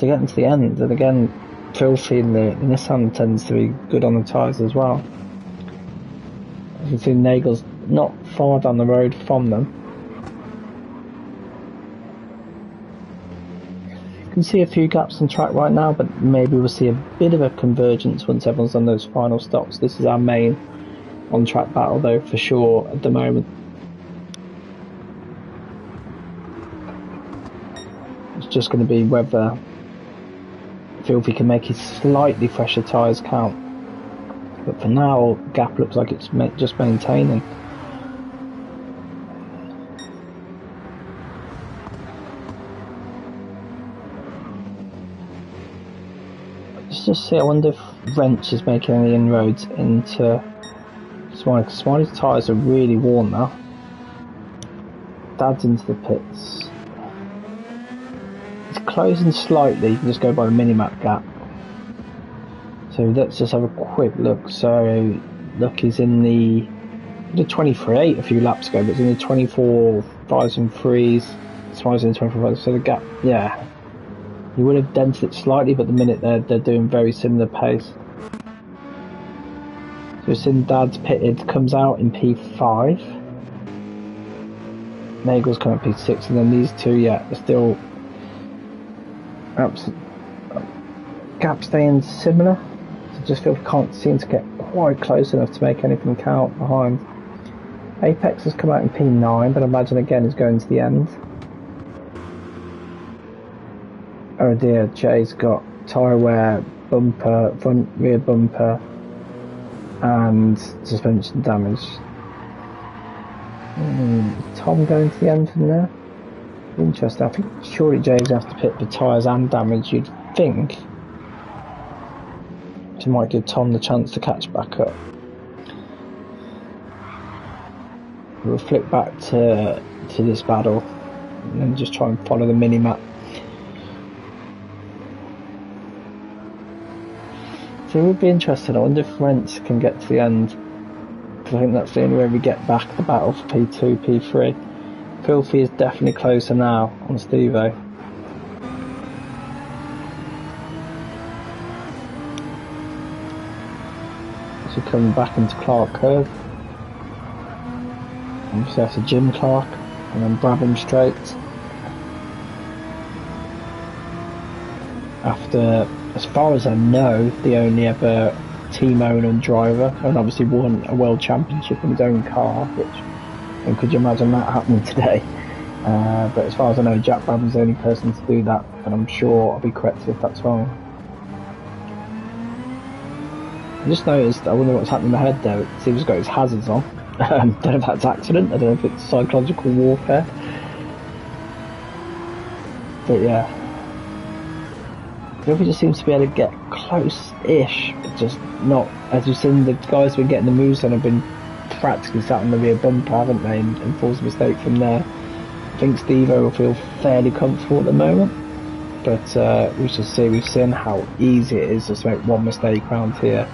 S1: get into the end? And again, Filthy in the Nissan tends to be good on the tyres as well. As you can see, Nagel's not far down the road from them. Can see a few gaps on track right now, but maybe we'll see a bit of a convergence once everyone's done those final stops. This is our main on-track battle though, for sure, at the moment. It's just going to be whether Filthy can make his slightly fresher tyres count. But for now, gap looks like it's just maintaining. Let's just see, I wonder if Wrench is making any inroads into Smiley, because Smiley's tyres are really worn now. Dad's into the pits. It's closing slightly, you can just go by the minimap gap. So let's just have a quick look. So look, he's in the 23.8 a few laps ago, but it's in the 24 5s and 3s. Smiles in the 24 5s, so the gap, yeah. He would have dented it slightly, but the minute they're doing very similar pace. So it's in Dad's pitted, comes out in P5. Nagel's coming at P6, and then these two, yeah, are still gap staying similar. So just feel can't seem to get quite close enough to make anything count behind. Apex has come out in P9, but I imagine again is going to the end. Oh dear, Jay's got tyre wear, bumper, front rear bumper, and suspension damage. Tom going to the end from there? Interesting. I think surely Jay's has to pit for tyres and damage, you'd think. Which might give Tom the chance to catch back up. We'll flick back to this battle and then just try and follow the mini-map. So it would be interesting. I wonder if Rents can get to the end, because I think that's the only way we get back the battle for P2, P3. Filthy is definitely closer now on Stevo. So coming back into Clark Curve. Obviously that's a Jim Clark, and then Brabham straight. After, as far as I know, the only ever team owner and driver, and obviously won a world championship in his own car, which, and could you imagine that happening today? But as far as I know, Jack Brabham's the only person to do that, and I'm sure I'll be corrected if that's wrong. I just noticed, I wonder what's happening in my head there. It seems he's got his hazards on. I don't know if that's accident, I don't know if it's psychological warfare. But yeah. He just seems to be able to get close-ish, but just not. As you've seen, the guys who've been getting the moves on have been practically sat on the rear bumper, haven't they, and falls a mistake from there. I think Stevo will feel fairly comfortable at the moment, but we shall see. We've seen how easy it is to make one mistake around here,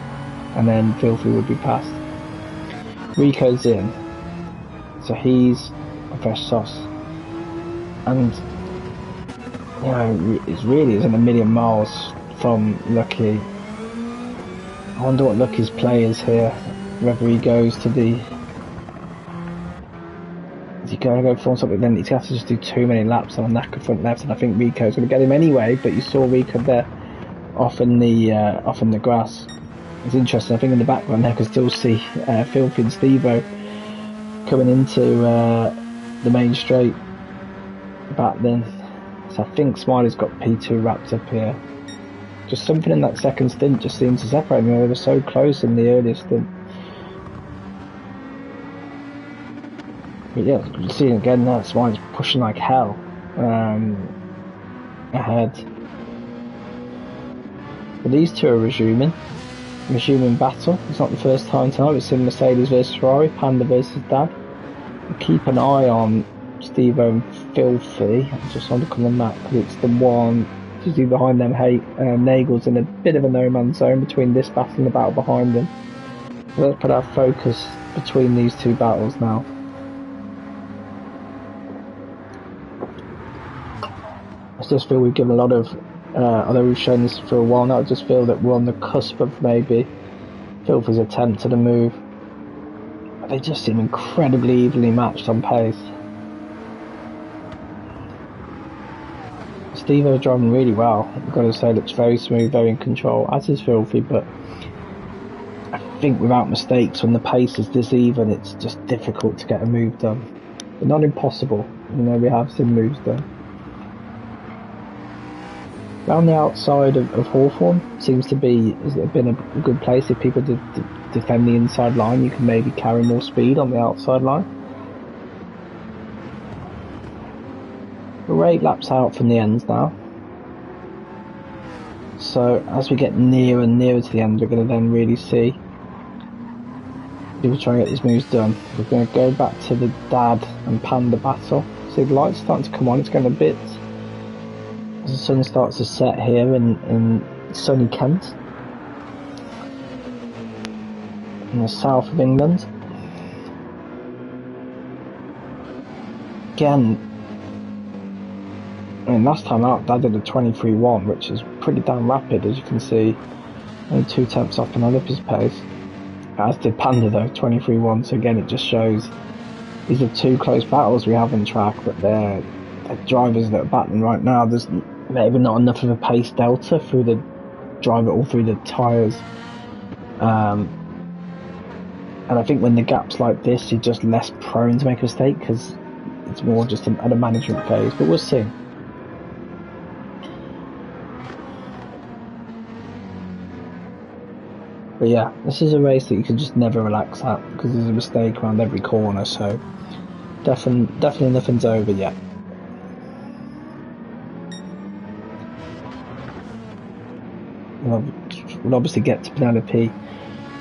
S1: and then Filthy would be passed. Rico's in, so he's a fresh sauce, and you know, it really isn't a million miles from Lucky. I wonder what Lucky's play is here, whether he goes to the... Is he going to go for something? Then he's going to have to just do too many laps on the knacker front left, and I think Rico's going to get him anyway, but you saw Rico there off in the grass. It's interesting, I think in the background there I can still see Filthy and Stevo coming into the main straight back then. So I think Smiley's got P2 wrapped up here. Just something in that second stint just seems to separate me. They were so close in the earlier stint. But yeah, you can see again now, Smiley's pushing like hell ahead. But these two are resuming battle. It's not the first time tonight. We've seen Mercedes versus Ferrari, Panda versus Dad. Keep an eye on Stevo and Filthy. I just want to come on that because it's the one to do behind them. Nagel's in a bit of a no man's zone between this battle and the battle behind them. So let's put our focus between these two battles now. I just feel we've given a lot of, although we've shown this for a while now, I just feel that we're on the cusp of maybe Filthy's attempt at a move. They just seem incredibly evenly matched on pace. Stevo driving really well, I've got to say, looks very smooth, very in control, as is Filthy, but I think without mistakes, when the pace is this even, it's just difficult to get a move done. But not impossible, you know, we have seen moves done. Around the outside of Hawthorn seems to be has been a good place. If people defend the inside line, you can maybe carry more speed on the outside line. We're 8 laps out from the ends now. So as we get nearer and nearer to the end, we're going to then really see people trying to get these moves done. We're going to go back to the Dad and Panda battle. See, the light's starting to come on. It's going a bit as the sun starts to set here in sunny Kent, in the south of England. Again, I mean, last time out, Dad did a 23.1, which is pretty damn rapid, as you can see. Only 2 tenths off Penelope's pace. As did Panda, though, 23.1. So again, it just shows these are 2 close battles we have on track, but they're drivers that are battling right now. There's maybe not enough of a pace delta through the driver or through the tyres. And I think when the gap's like this, you're just less prone to make a mistake because it's more just at a management phase. But we'll see. But yeah, this is a race that you can just never relax at because there's a mistake around every corner. So definitely nothing's over yet. We'll obviously get to Penelope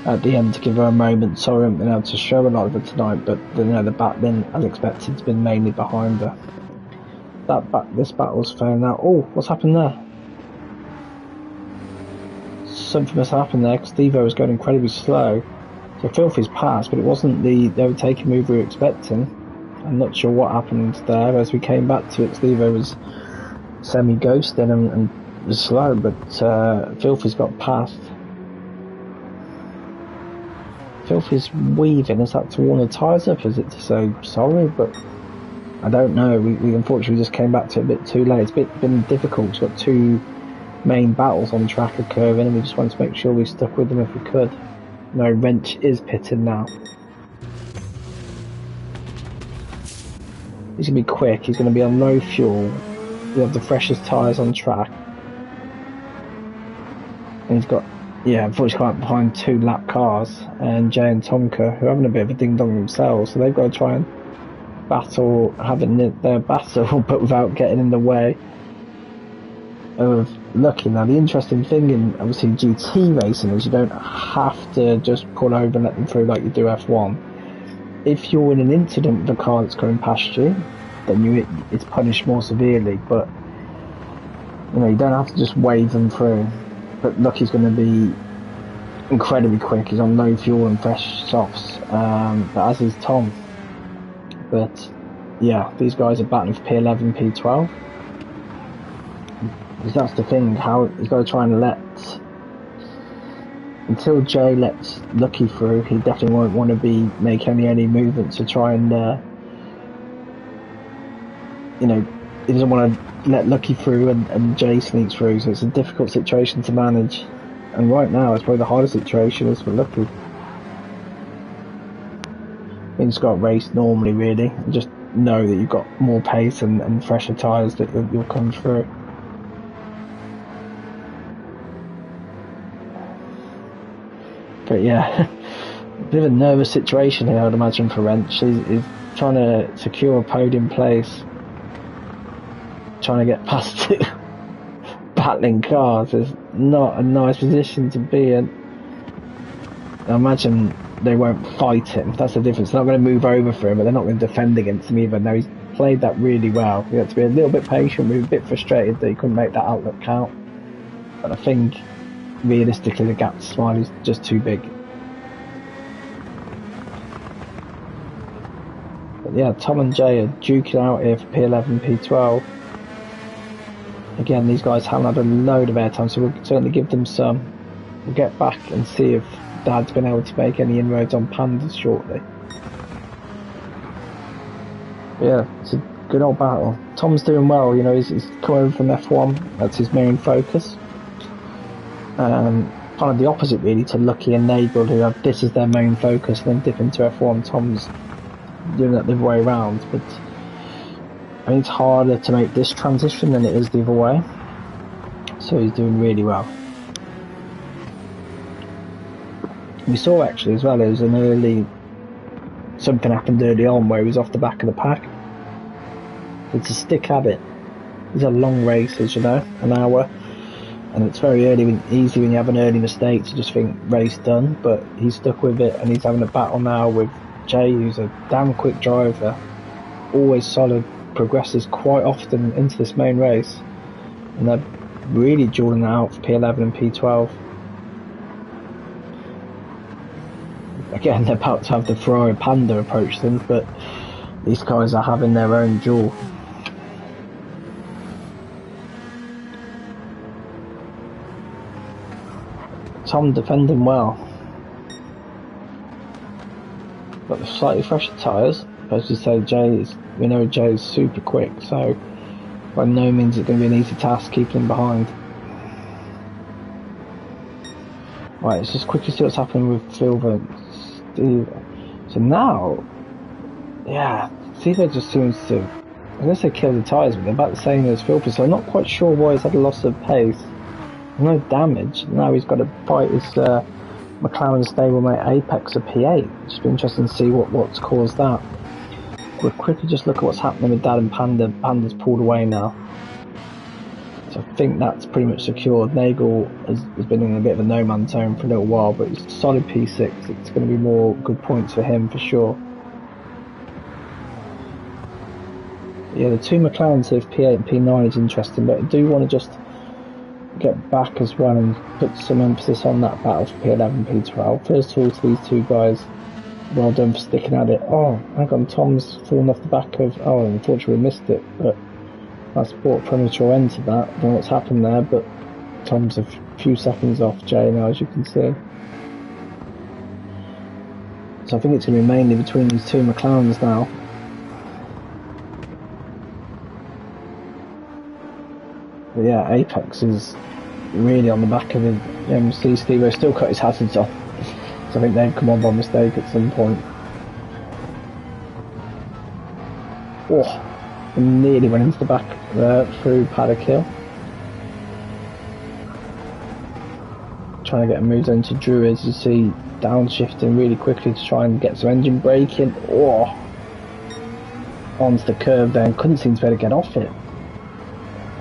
S1: at the end to give her a moment. Sorry I haven't been able to show a lot of her tonight, but the battling, as expected, has been mainly behind her. This battle's failed now. Oh, what's happened there? Something must happen there because Devo was going incredibly slow. So Filthy's passed, but it wasn't the overtaking move we were expecting. I'm not sure what happened there. As we came back to it, Devo was semi-ghosting and was slow, but Filthy's got past. Filthy's weaving. Is that to warn the tyres up? Is it to say sorry? But I don't know. We unfortunately just came back to it a bit too late. It's been difficult. We've got 2 main battles on track occurring, and we just wanted to make sure we stuck with them if we could. No, Wrench is pitting now. He's going to be quick. He's going to be on low fuel. We have the freshest tyres on track. And he's got, unfortunately got behind 2 lap cars, and Jay and Tomka, who are having a bit of a ding-dong themselves, so they've got to try and having their battle, but without getting in the way of Lucky. Now, the interesting thing in, obviously, GT racing is you don't have to just pull over and let them through like you do F1. If you're in an incident with a car that's going past you, then it's punished more severely, but you don't have to just wave them through. But Lucky's going to be incredibly quick. He's on low fuel and fresh softs, but as is Tom. But yeah, these guys are battling for P11, P12. Because that's the thing, how he's got to try and until Jay lets Lucky through, he definitely won't want to be making any movements to try and he doesn't want to let Lucky through and Jay sneaks through, so it's a difficult situation to manage. And right now it's probably the hardest situation is for Lucky. He's got to race normally really, and just know that you've got more pace and fresher tyres that you'll come through. But yeah, a bit of a nervous situation here, I'd imagine, for Wrench. He's trying to secure a podium place, trying to get past 2 battling cars. It's not a nice position to be in. I imagine they won't fight him. That's the difference. They're not going to move over for him, but they're not going to defend against him either. No, he's played that really well. He had to be a little bit patient. We were a bit frustrated that he couldn't make that outlook count. But I think realistically the gap to Smiley's just too big. But yeah, Tom and Jay are duking out here for P11, P12. Again, these guys haven't had a load of airtime, so we'll certainly give them some. We'll get back and see if Dad's been able to make any inroads on Pandas shortly. But yeah, it's a good old battle. Tom's doing well, he's coming over from F1, that's his main focus. Kind of the opposite really to Lucky and Nagel, who have this as their main focus and then dip into F1. Tom's doing that the other way around, but I think it's harder to make this transition than it is the other way. So he's doing really well. We saw actually as well, there was something happened early on where he was off the back of the pack. It's a stick at it. These are long races, you know, an hour, and it's very easy when you have an early mistake to just think race done, but he's stuck with it and he's having a battle now with Jay, who's a damn quick driver, always solid, progresses quite often into this main race, and they're really dueling out for P11 and P12. Again, they're about to have the Ferrari Panda approach them, but these guys are having their own duel. Tom defending well. Got the slightly fresher tyres. As you say, we know Jay's super quick, so by no means it's going to be an easy task keeping him behind. Right, let's just quickly see what's happening with Silver and Steve. So now, yeah, Silver just seems to, I guess they kill the tyres, but they're about the same as Philpott, so I'm not quite sure why he's had a loss of pace. No damage. Now he's got to fight his McLaren stablemate Apex of P8. Just be interesting to see what's caused that. We'll quickly just look at what's happening with Dad and Panda. Panda's pulled away now, so I think that's pretty much secured. Nagel has been in a bit of a no man's zone for a little while, but he's a solid P6. It's going to be more good points for him for sure. Yeah, the two McLarens of P8 and P9 is interesting, but I do want to just get back as well and put some emphasis on that battle for P11, P12. First of all, to these two guys, well done for sticking at it. Oh, hang on, Tom's fallen off the back of, oh, unfortunately we missed it, but that's brought premature end to that. I don't know what's happened there, but Tom's a few seconds off Jay now, as you can see. So I think it's going to be mainly between these two McLarens now. But yeah, Apex is really on the back of the MC. Steve still cut his hazards off, so I think they've come on by mistake at some point. Oh, nearly went into the back there through paddock hill. Trying to get a move into Drew, as you see, downshifting really quickly to try and get some engine braking. Oh, onto the curve there and couldn't seem to be able to get off it.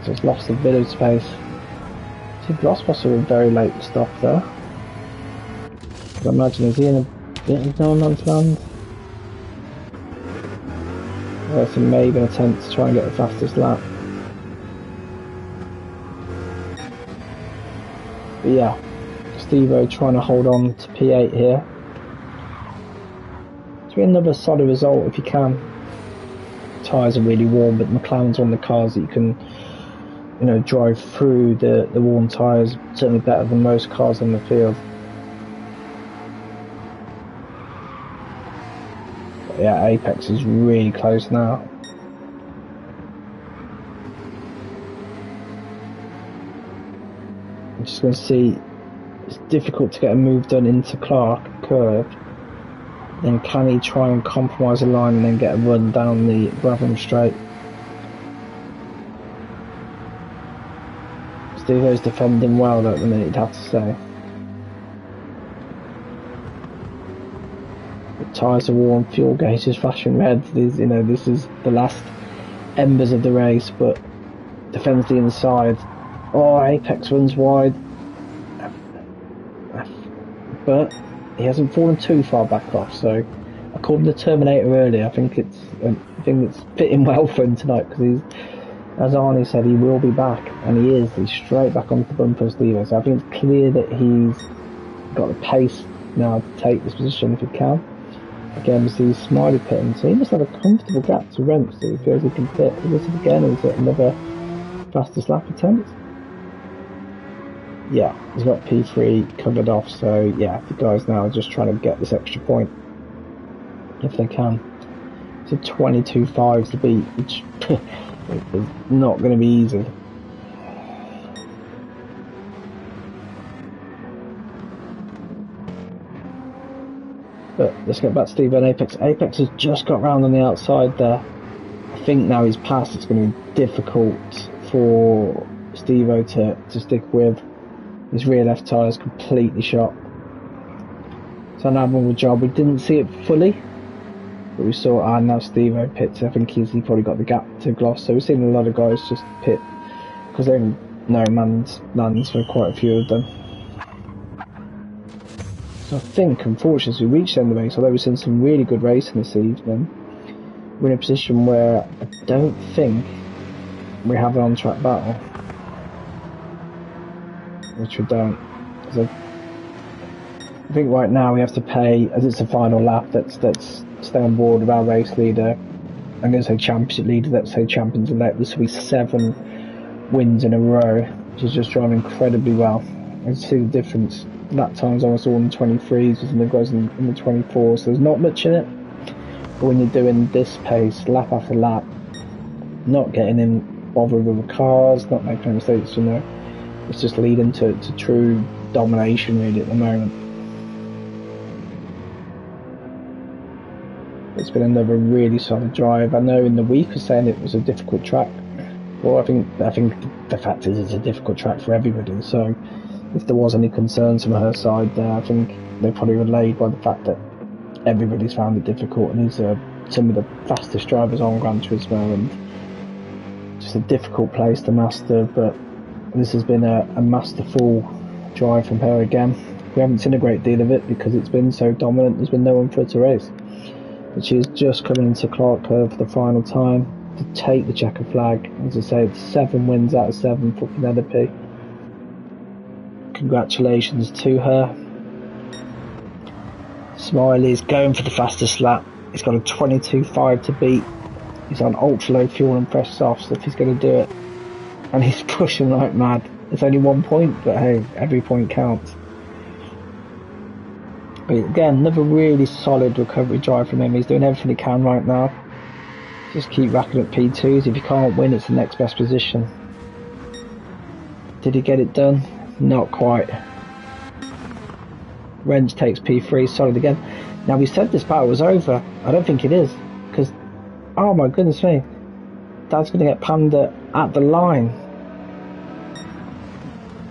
S1: So it's lost a bit of space. I think Rossboss are a very late stop there. I imagine, is he in a bit of no man's land? There's maybe an attempt to try and get the fastest lap. But yeah, Steve-O trying to hold on to P8 here. It's been another solid result if you can. Tyres are really warm, but McLaren's one of the cars that you can, you know, drive through the warm tyres, certainly better than most cars on the field. But yeah, Apex is really close now. I'm just going to see, it's difficult to get a move done into Clark curve. Then can he try and compromise the line and then get a run down the Brabham straight? Steve-O's defending well at the minute, you'd have to say. The tyres are warm, fuel gauge is flashing red. This is the last embers of the race, but defends the inside. Oh, Apex runs wide, but he hasn't fallen too far back off. So, according to Terminator earlier, I think it's a thing that's fitting well for him tonight, because he's, as Arnie said, he will be back, and he is. He's straight back onto the bumper of Steve-O, so I think it's clear that he's got the pace now to take this position if he can. Again, we see Smiley pitting, so he must have a comfortable gap to Rent, so he feels he can pit. Is it again, or is it another fastest lap attempt? Yeah, he's got P3 covered off, so yeah, the guys now are just trying to get this extra point, if they can. It's a 22.5 to beat, which is not going to be easy. But let's get back to Steve and Apex. Apex has just got round on the outside there. I think now he's passed, it's going to be difficult for Steve-O to stick with. His rear left tyre is completely shot. It's an admirable job. We didn't see it fully, but we saw, and now Steve-O pits. I think he probably got the gap to Gloss. So we've seen a lot of guys just pit because they're in no man's lands for quite a few of them. So I think, unfortunately, as we reached the end of the race, although we've seen some really good racing this evening, we're in a position where I don't think we have an on-track battle. Which we don't. So I think right now we have to pay, as it's the final lap, let's stay on board with our race leader. I'm going to say championship leader, let's say champions elect. This will be 7 wins in a row, which is just driving incredibly well. You see the difference. Lap times almost all in the 23s, and the guys in the 24s, so there's not much in it. But when you're doing this pace, lap after lap, not getting in bothered with the cars, not making mistakes, you know, it's just leading to true domination really at the moment. It's been another really solid drive. I know in the week was saying it was a difficult track. Well, I think the fact is it's a difficult track for everybody. So if there was any concerns from her side there, I think they probably relayed by the fact that everybody's found it difficult, and these are some of the fastest drivers on Gran Turismo, and just a difficult place to master. But this has been a masterful drive from her again. We haven't seen a great deal of it because it's been so dominant. There's been no one for her to race. But she is just coming into Clark Curve for the final time to take the checker flag. As I say, it's 7 wins out of 7 for Penelope. Congratulations to her. Smiley's going for the fastest lap. He's got a 22.5 to beat. He's on ultra low fuel and fresh softs if he's going to do it. And he's pushing like mad. It's only 1 point, but hey, every point counts. But again, another really solid recovery drive from him. He's doing everything he can right now. Just keep racking up P2s. If you can't win, it's the next best position. Did he get it done? Not quite. Wrench takes P3, solid again. Now, we said this battle was over. I don't think it is. Because, oh my goodness me. Dad's going to get Panda at the line.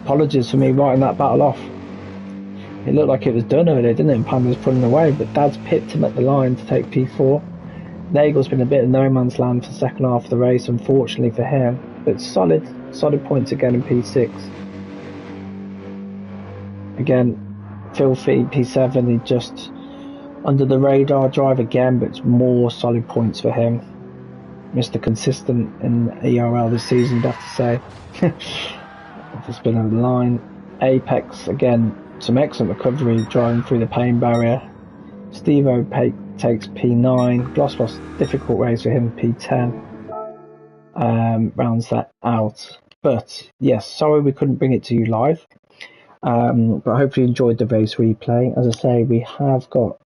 S1: Apologies for me writing that battle off. It looked like it was done earlier, didn't it? And Panda was pulling away, but Dad's pipped him at the line to take P4. Nagel's been a bit of no man's land for the second half of the race, unfortunately for him. But solid points again in P6. Again, filthy P7, he just under the radar drive again, but it's more solid points for him. Mr. Consistent in ERL this season, I'd have to say. Just been over the line. Apex, again, some excellent recovery driving through the pain barrier. Steve-O takes P9. Gloss, difficult race for him, P10. Rounds that out. But yes, sorry we couldn't bring it to you live. But I hope you enjoyed the race replay. As I say, we have got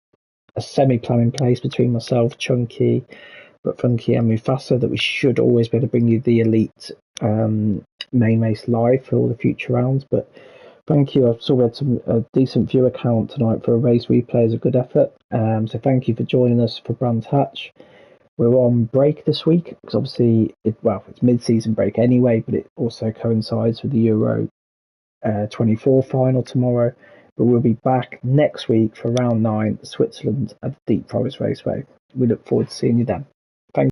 S1: a semi-plan in place between myself, Chunky, but Funky and Mufasa that we should always be able to bring you the Elite main race live for all the future rounds. But thank you. I saw we had a decent viewer count tonight for a race replay. Is a good effort. So thank you for joining us for Brands Hatch. We're on break this week because obviously it's mid-season break anyway, but it also coincides with the Euro 24 final tomorrow. But we'll be back next week for round 9, Switzerland at the Deep Forest Raceway. We look forward to seeing you then.